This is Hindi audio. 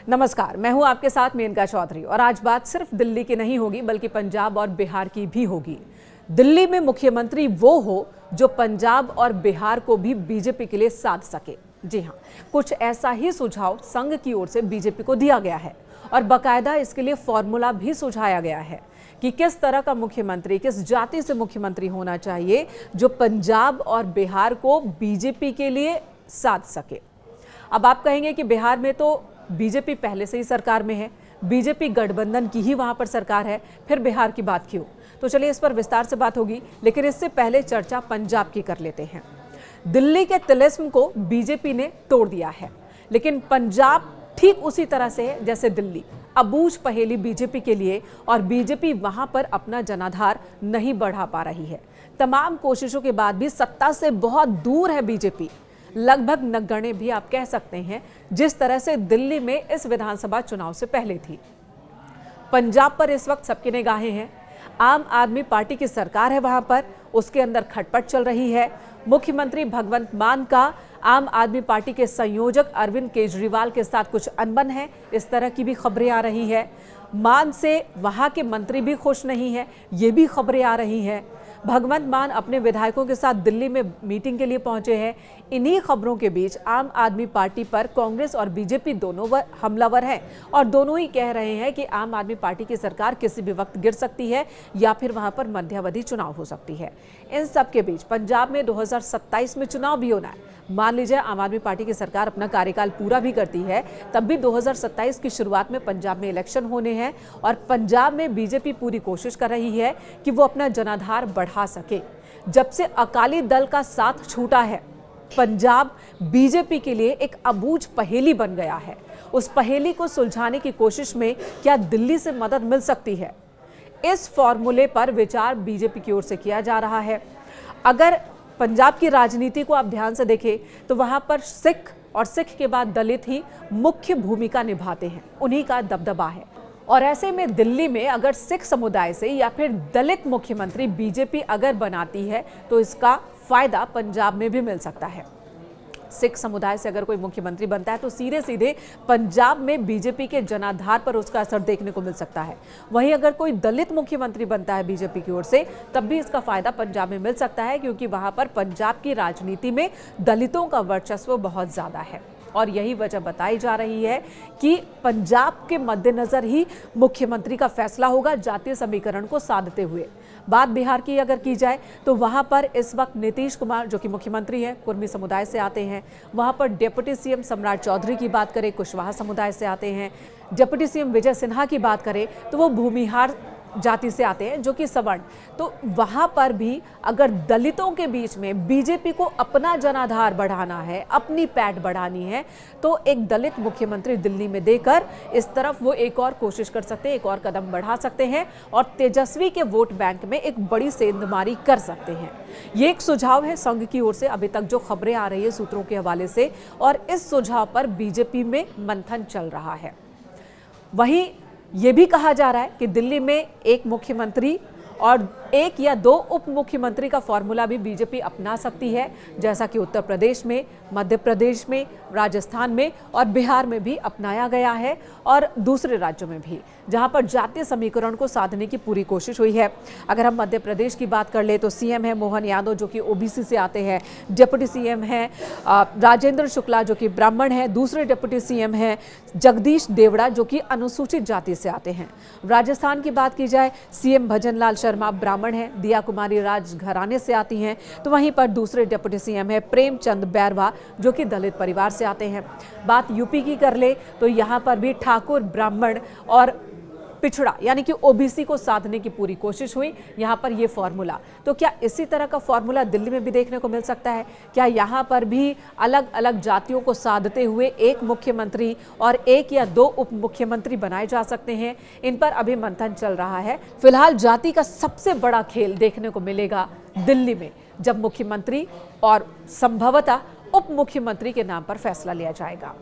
नमस्कार, मैं हूं आपके साथ मेनका चौधरी और आज बात सिर्फ दिल्ली की नहीं होगी बल्कि पंजाब और बिहार की भी होगी। दिल्ली में मुख्यमंत्री वो हो जो पंजाब और बिहार को भी बीजेपी के लिए साध सके। जी हां, कुछ ऐसा ही सुझाव संघ की ओर से बीजेपी को दिया गया है और बाकायदा इसके लिए फॉर्मूला भी सुझाया गया है कि किस तरह का मुख्यमंत्री, किस जाति से मुख्यमंत्री होना चाहिए जो पंजाब और बिहार को बीजेपी के लिए साध सके। अब आप कहेंगे कि बिहार में तो बीजेपी पहले से ही सरकार में है, बीजेपी गठबंधन की ही वहां पर सरकार है, फिर बिहार की बात क्यों? तो चलिए इस पर विस्तार से बात होगी, लेकिन इससे पहले चर्चा पंजाब की कर लेते हैं। दिल्ली के तिलिस्म को बीजेपी ने तोड़ दिया है, लेकिन पंजाब ठीक उसी तरह से है जैसे दिल्ली, अबूझ पहेली बीजेपी के लिए, और बीजेपी वहां पर अपना जनाधार नहीं बढ़ा पा रही है। तमाम कोशिशों के बाद भी सत्ता से बहुत दूर है बीजेपी, लगभग नगण्य भी आप कह सकते हैं, जिस तरह से दिल्ली में इस विधानसभा चुनाव से पहले थी। पंजाब पर इस वक्त सबकी निगाहें हैं। आम आदमी पार्टी की सरकार है वहां पर, उसके अंदर खटपट चल रही है। मुख्यमंत्री भगवंत मान का आम आदमी पार्टी के संयोजक अरविंद केजरीवाल के साथ कुछ अनबन है, इस तरह की भी खबरें आ रही है। मान से वहां के मंत्री भी खुश नहीं है, ये भी खबरें आ रही हैं। भगवंत मान अपने विधायकों के साथ दिल्ली में मीटिंग के लिए पहुंचे हैं। इन्हीं खबरों के बीच आम आदमी पार्टी पर कांग्रेस और बीजेपी दोनों हमलावर हैं और दोनों ही कह रहे हैं कि आम आदमी पार्टी की सरकार किसी भी वक्त गिर सकती है या फिर वहां पर मध्यावधि चुनाव हो सकती है। इन सब के बीच पंजाब में 2027 में चुनाव भी होना है। मान लीजिए आम आदमी पार्टी की सरकार अपना कार्यकाल पूरा भी करती है, तब भी 2027 की शुरुआत में पंजाब में इलेक्शन होने हैं और पंजाब में बीजेपी पूरी कोशिश कर रही है कि वो अपना जनाधार बढ़ा सके। जब से अकाली दल का साथ छूटा है, पंजाब बीजेपी के लिए एक अबूझ पहेली बन गया है। उस पहेली को सुलझाने की कोशिश में क्या दिल्ली से मदद मिल सकती है? इस फॉर्मूले पर विचार बीजेपी की ओर से किया जा रहा है। अगर पंजाब की राजनीति को आप ध्यान से देखें तो वहां पर सिख और सिख के बाद दलित ही मुख्य भूमिका निभाते हैं, उन्हीं का दबदबा है। और ऐसे में दिल्ली में अगर सिख समुदाय से या फिर दलित मुख्यमंत्री बीजेपी अगर बनाती है तो इसका फायदा पंजाब में भी मिल सकता है। सिख समुदाय से अगर कोई मुख्यमंत्री बनता है तो सीधे सीधे पंजाब में बीजेपी के जनाधार पर उसका असर देखने को मिल सकता है। वहीं अगर कोई दलित मुख्यमंत्री बनता है बीजेपी की ओर से, तब भी इसका फायदा पंजाब में मिल सकता है, क्योंकि वहां पर पंजाब की राजनीति में दलितों का वर्चस्व बहुत ज्यादा है और यही वजह बताई जा रही है कि पंजाब के मद्देनजर ही मुख्यमंत्री का फैसला होगा जातीय समीकरण को साधते हुए। बात बिहार की अगर की जाए तो वहां पर इस वक्त नीतीश कुमार जो कि मुख्यमंत्री हैं, कुर्मी समुदाय से आते हैं। वहां पर डिप्टी सीएम सम्राट चौधरी की बात करें, कुशवाहा समुदाय से आते हैं। डिप्टी सीएम विजय सिन्हा की बात करें तो वो भूमिहार जाति से आते हैं, जो कि सवर्ण। तो वहां पर भी अगर दलितों के बीच में बीजेपी को अपना जनाधार बढ़ाना है, अपनी पैठ बढ़ानी है, तो एक दलित मुख्यमंत्री दिल्ली में देकर इस तरफ वो एक और कोशिश कर सकते हैं, एक और कदम बढ़ा सकते हैं और तेजस्वी के वोट बैंक में एक बड़ी सेंधमारी कर सकते हैं। ये एक सुझाव है संघ की ओर से, अभी तक जो खबरें आ रही है सूत्रों के हवाले से, और इस सुझाव पर बीजेपी में मंथन चल रहा है। वहीं ये भी कहा जा रहा है कि दिल्ली में एक मुख्यमंत्री और एक या दो उप मुख्यमंत्री का फॉर्मूला भी बीजेपी अपना सकती है, जैसा कि उत्तर प्रदेश में, मध्य प्रदेश में, राजस्थान में और बिहार में भी अपनाया गया है और दूसरे राज्यों में भी, जहां पर जातीय समीकरण को साधने की पूरी कोशिश हुई है। अगर हम मध्य प्रदेश की बात कर ले तो सीएम है मोहन यादव जो कि ओबीसी से आते हैं, डिप्टी सीएम है राजेंद्र शुक्ला जो कि ब्राह्मण है, दूसरे डिप्टी सीएम हैं जगदीश देवड़ा जो कि अनुसूचित जाति से आते हैं। राजस्थान की बात की जाए, सीएम भजन लाल शर्मा ब्राह्मण है, दिया कुमारी राज घराने से आती हैं, तो वहीं पर दूसरे डिप्टी सीएम है प्रेमचंद बैरवा जो कि दलित परिवार से आते हैं। बात यूपी की कर ले तो यहाँ पर भी ठाकुर, ब्राह्मण और पिछड़ा यानी कि ओबीसी को साधने की पूरी कोशिश हुई। यहाँ पर ये फॉर्मूला, तो क्या इसी तरह का फॉर्मूला दिल्ली में भी देखने को मिल सकता है? क्या यहाँ पर भी अलग अलग जातियों को साधते हुए एक मुख्यमंत्री और एक या दो उप मुख्यमंत्री बनाए जा सकते हैं? इन पर अभी मंथन चल रहा है। फिलहाल जाति का सबसे बड़ा खेल देखने को मिलेगा दिल्ली में, जब मुख्यमंत्री और संभवतः उप मुख्यमंत्री के नाम पर फैसला लिया जाएगा।